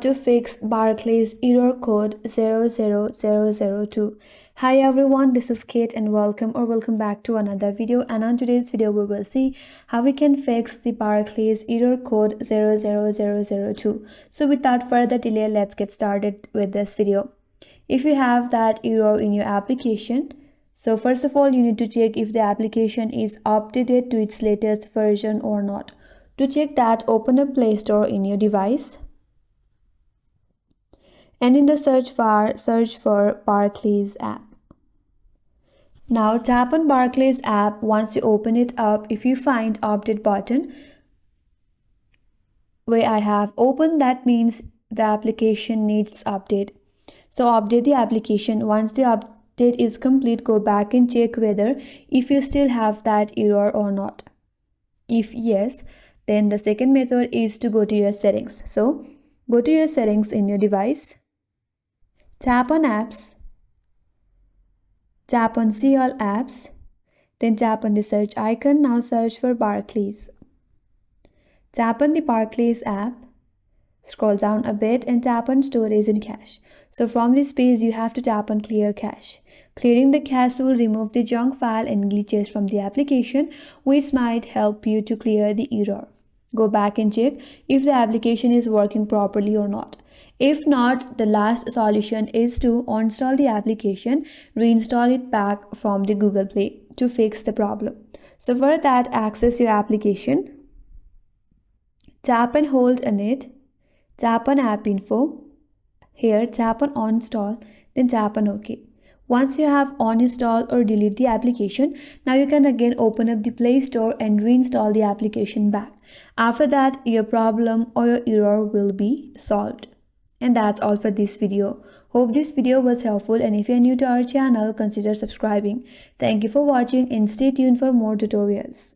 To fix Barclays error code 00002. Hi everyone, this is Kate and welcome back to another video, and on today's video we will see how we can fix the Barclays error code 00002. So without further delay, let's get started with this video. If you have that error in your application, so first of all you need to check if the application is updated to its latest version or not. To check that, open up Play Store in your device. And in the search bar, search for Barclays App. Now tap on Barclays App. Once you open it up, if you find Update button, where I have opened, that means the application needs update. So update the application. Once the update is complete, go back and check whether if you still have that error or not. If yes, then the second method is to go to your settings. So go to your settings in your device. Tap on apps, tap on see all apps, then tap on the search icon. Now search for Barclays. Tap on the Barclays app, scroll down a bit and tap on storage and cache. So from this page you have to tap on clear cache. Clearing the cache will remove the junk file and glitches from the application, which might help you to clear the error. Go back and check if the application is working properly or not. If not, the last solution is to uninstall the application, reinstall it back from the Google Play to fix the problem. So for that, access your application, tap and hold on it, tap on App Info, here tap on Uninstall, then tap on OK. Once you have uninstalled or delete the application, now you can again open up the Play Store and reinstall the application back. After that, your problem or your error will be solved. And that's all for this video. Hope this video was helpful, and if you're new to our channel, consider subscribing. Thank you for watching and stay tuned for more tutorials.